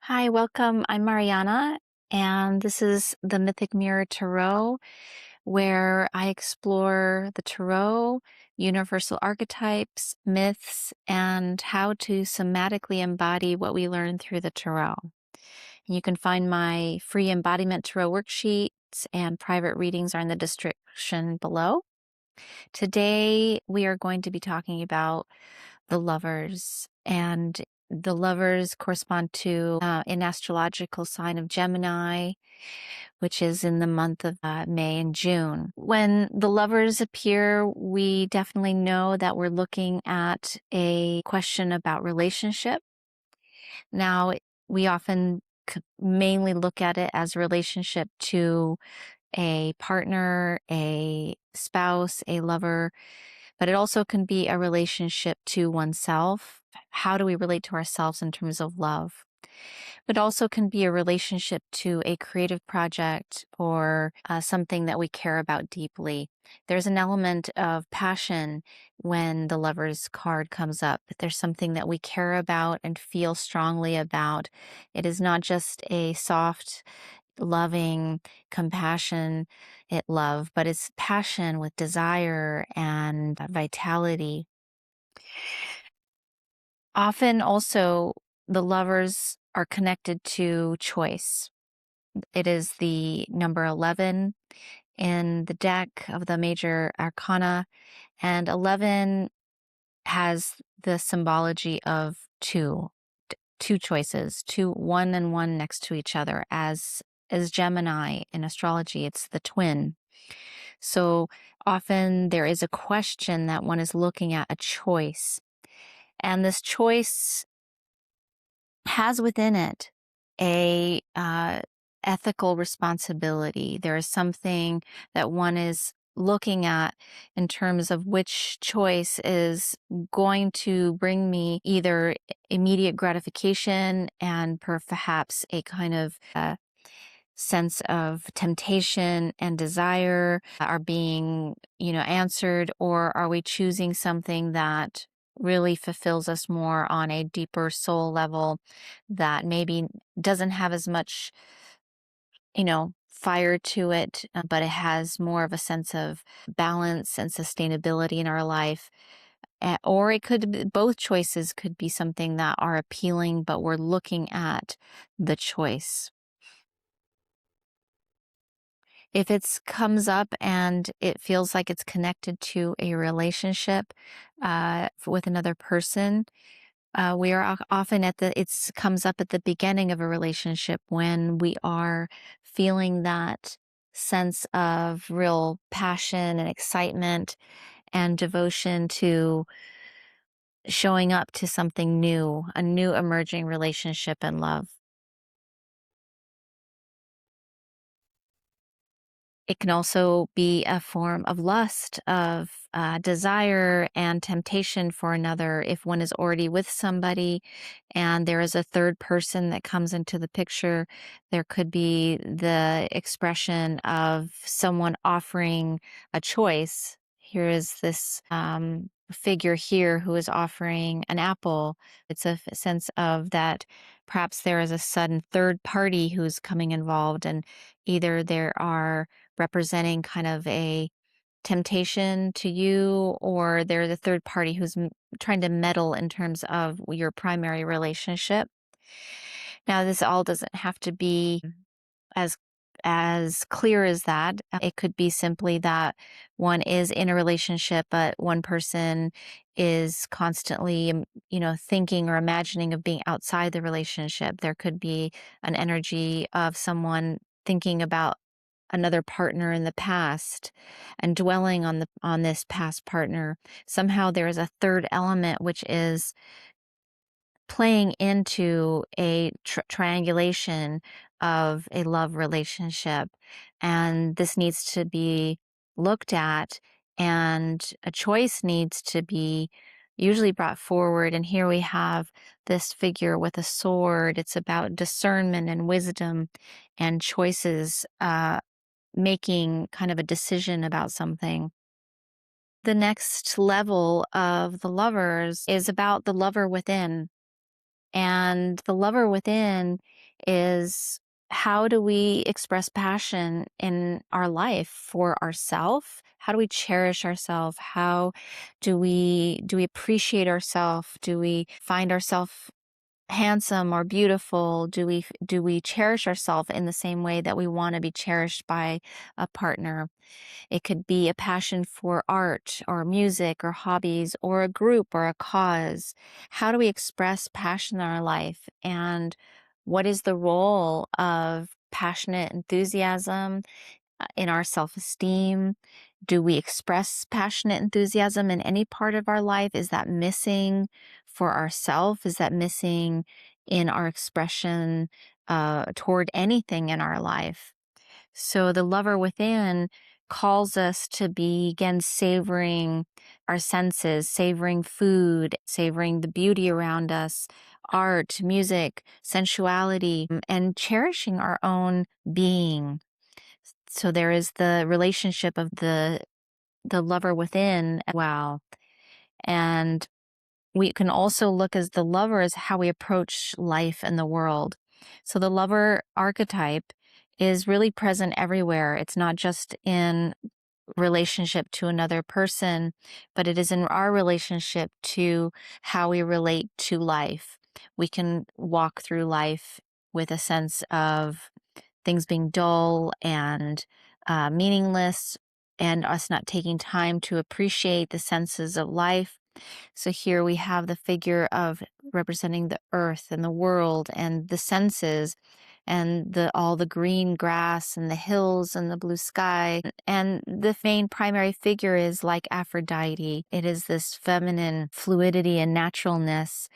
Hi, welcome. I'm Mariana, and this is the Mythic Mirror Tarot, where I explore the tarot, universal archetypes, myths, and how to somatically embody what we learn through the tarot. And you can find my free embodiment tarot worksheets and private readings are in the description below. Today, we are going to be talking about the lovers, and the lovers correspond to an astrological sign of Gemini, which is in the month of May and June. When the lovers appear, we definitely know that we're looking at a question about relationship. Now, we often mainly look at it as a relationship to a partner, a spouse, a lover, but it also can be a relationship to oneself. How do we relate to ourselves in terms of love? But also can be a relationship to a creative project or something that we care about deeply. There's an element of passion when the Lover's card comes up. There's something that we care about and feel strongly about. It is not just a soft, loving, compassionate love, but it's passion with desire and vitality. Often also the lovers are connected to choice. It is the number 11 in the deck of the major arcana, and 11 has the symbology of two choices, one and one next to each other. As Gemini in astrology, it's the twin. So often there is a question that one is looking at, a choice. And this choice has within it a ethical responsibility. There is something that one is looking at in terms of which choice is going to bring me either immediate gratification and perhaps a kind of sense of temptation and desire are being, answered, or are we choosing something that really fulfills us more on a deeper soul level that maybe doesn't have as much, fire to it, but it has more of a sense of balance and sustainability in our life. Or it could be, both choices could be something that are appealing, but we're looking at the choice. If it comes up and it feels like it's connected to a relationship with another person, we are often it comes up at the beginning of a relationship when we are feeling that sense of real passion and excitement and devotion to showing up to something new, a new emerging relationship and love. It can also be a form of lust, of desire and temptation for another. If one is already with somebody and there is a third person that comes into the picture, there could be the expression of someone offering a choice. Here is this figure here who is offering an apple. It's a sense of that perhaps there is a sudden third party who's coming involved, and either there are representing kind of a temptation to you, or they're the third party who's trying to meddle in terms of your primary relationship. Now, this all doesn't have to be as clear as that. It could be simply that one is in a relationship, but one person is constantly, thinking or imagining of being outside the relationship. There could be an energy of someone thinking about another partner in the past and dwelling on this past partner. Somehow there is a third element which is playing into a triangulation of a love relationship, and this needs to be looked at, and a choice needs to be usually brought forward. And here we have this figure with a sword. It's about discernment and wisdom and choices, making kind of a decision about something. The next level of the lovers is about the lover within. And the lover within is, how do we express passion in our life for ourselves? How do we cherish ourselves? How do we appreciate ourselves? Do we find ourselves handsome or beautiful? Do we cherish ourselves in the same way that we want to be cherished by a partner? It could be a passion for art or music or hobbies or a group or a cause. How do we express passion in our life? And what is the role of passionate enthusiasm in our self-esteem? Do we express passionate enthusiasm in any part of our life? Is that missing for ourselves? Is that missing in our expression toward anything in our life? So the lover within calls us to begin savoring our senses, savoring food, savoring the beauty around us, art, music, sensuality, and cherishing our own being. So there is the relationship of the lover within as well. And we can also look as the lover as how we approach life and the world. So the lover archetype is really present everywhere. It's not just in relationship to another person, but it is in our relationship to how we relate to life. We can walk through life with a sense of things being dull and meaningless, and us not taking time to appreciate the senses of life. So here we have the figure of representing the earth and the world and the senses and all the green grass and the hills and the blue sky. And the main primary figure is like Aphrodite. It is this feminine fluidity and naturalness.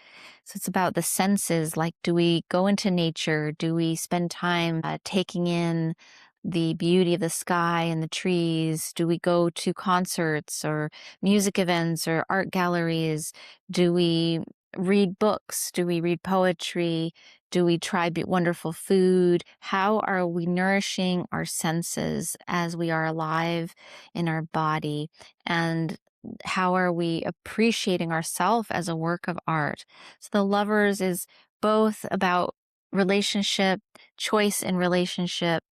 So it's about the senses. Like, do we go into nature? Do we spend time taking in the beauty of the sky and the trees? Do we go to concerts or music events or art galleries? Do we read books? Do we read poetry? Do we try wonderful food? How are we nourishing our senses as we are alive in our body? And how are we appreciating ourselves as a work of art? So the lovers is both about relationship, choice in relationship,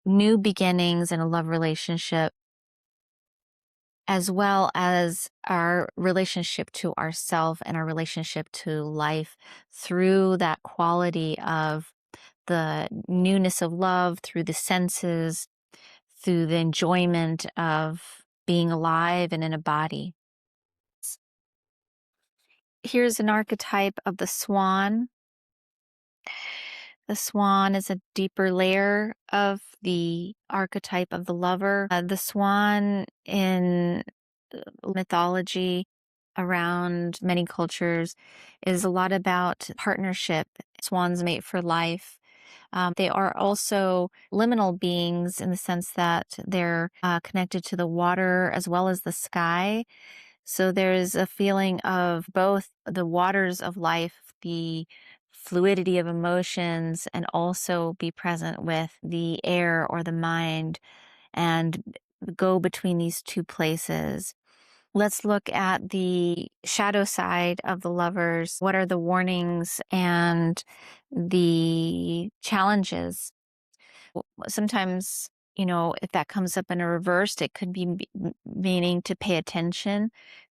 new beginnings in a love relationship, as well as our relationship to ourself and our relationship to life through that quality of the newness of love, through the senses, through the enjoyment of being alive and in a body. Here's an archetype of the swan. The swan is a deeper layer of the archetype of the lover. The swan in mythology around many cultures is a lot about partnership. Swans mate for life. They are also liminal beings in the sense that they're connected to the water as well as the sky. So there's a feeling of both the waters of life, the fluidity of emotions, and also be present with the air or the mind and go between these two places. Let's look at the shadow side of the lovers. What are the warnings and the challenges? Sometimes, if that comes up in a reversed, it could be meaning to pay attention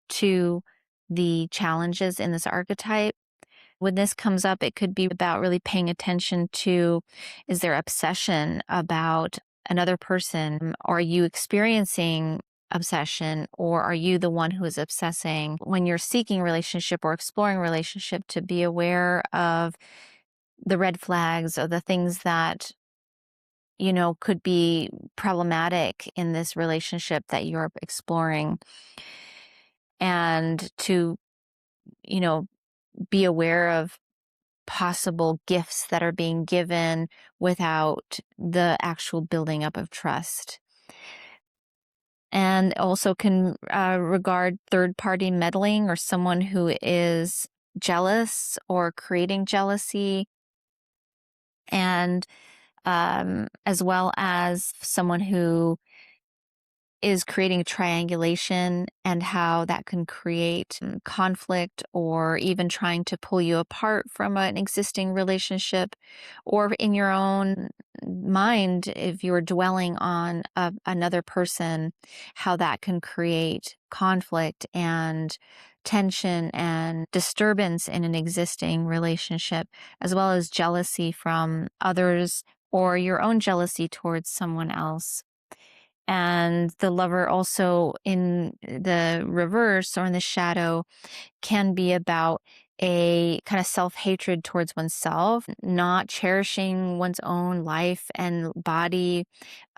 to the challenges in this archetype. When this comes up, it could be about really paying attention to, is there obsession about another person? Are you experiencing obsession, or are you the one who is obsessing? When you're seeking relationship or exploring relationship, to be aware of the red flags or the things that could be problematic in this relationship that you're exploring, and to be aware of possible gifts that are being given without the actual building up of trust. And also can regard third-party meddling or someone who is jealous or creating jealousy, and as well as someone who is creating triangulation and how that can create conflict or even trying to pull you apart from an existing relationship, or in your own mind, if you're dwelling on another person, how that can create conflict and tension and disturbance in an existing relationship, as well as jealousy from others or your own jealousy towards someone else. And the lover also in the reverse or in the shadow can be about a kind of self-hatred towards oneself, not cherishing one's own life and body,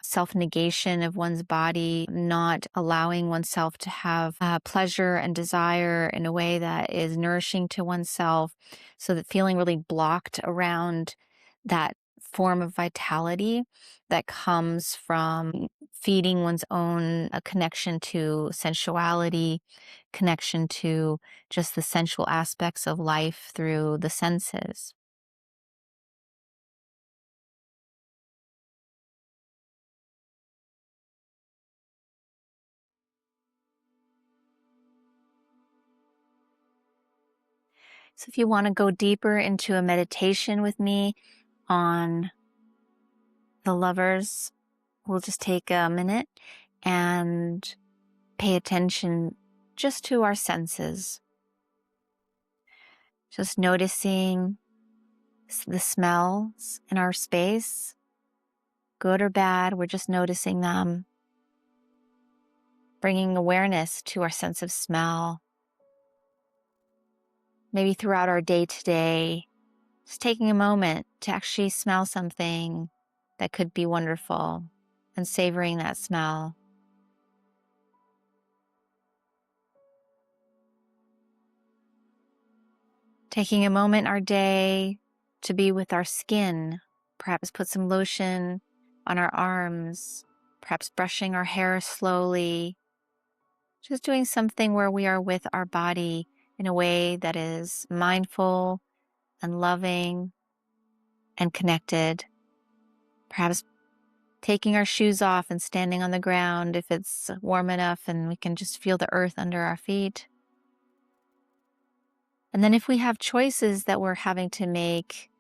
self-negation of one's body, not allowing oneself to have pleasure and desire in a way that is nourishing to oneself. So that feeling really blocked around that form of vitality that comes from feeding one's own connection to sensuality, connection to just the sensual aspects of life through the senses. So if you want to go deeper into a meditation with me on the lovers, we'll just take a minute and pay attention just to our senses. Just noticing the smells in our space, good or bad, we're just noticing them. Bringing awareness to our sense of smell. Maybe throughout our day-to-day, just taking a moment to actually smell something that could be wonderful and savoring that smell. Taking a moment in our day to be with our skin, perhaps put some lotion on our arms, perhaps brushing our hair slowly, just doing something where we are with our body in a way that is mindful and loving and connected. Perhaps taking our shoes off and standing on the ground if it's warm enough and we can just feel the earth under our feet. And then if we have choices that we're having to make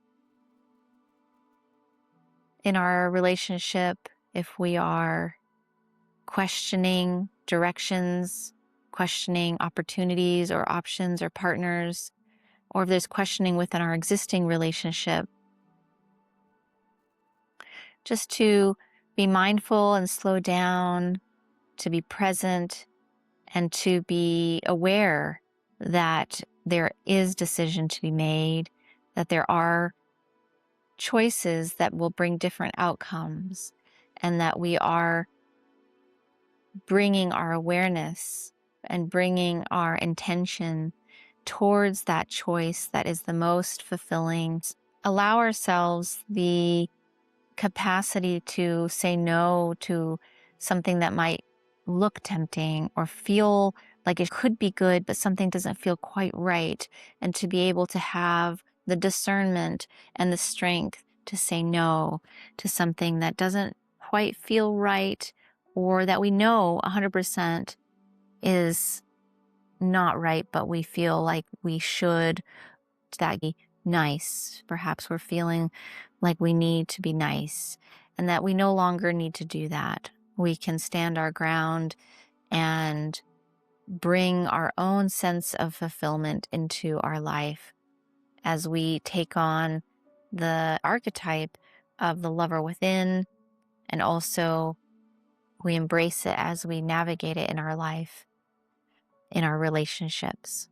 in our relationship, if we are questioning directions, questioning opportunities or options or partners, or if there's questioning within our existing relationship, just to be mindful and slow down, to be present, and to be aware that there is decision to be made, that there are choices that will bring different outcomes, and that we are bringing our awareness and bringing our intention towards that choice that is the most fulfilling. Allow ourselves the capacity to say no to something that might look tempting or feel like it could be good, but something doesn't feel quite right. And to be able to have the discernment and the strength to say no to something that doesn't quite feel right, or that we know 100% is not right, but we feel like we should. That be nice. Perhaps we're feeling like we need to be nice and that we no longer need to do that. We can stand our ground and bring our own sense of fulfillment into our life as we take on the archetype of the lover within, and also we embrace it as we navigate it in our life, in our relationships.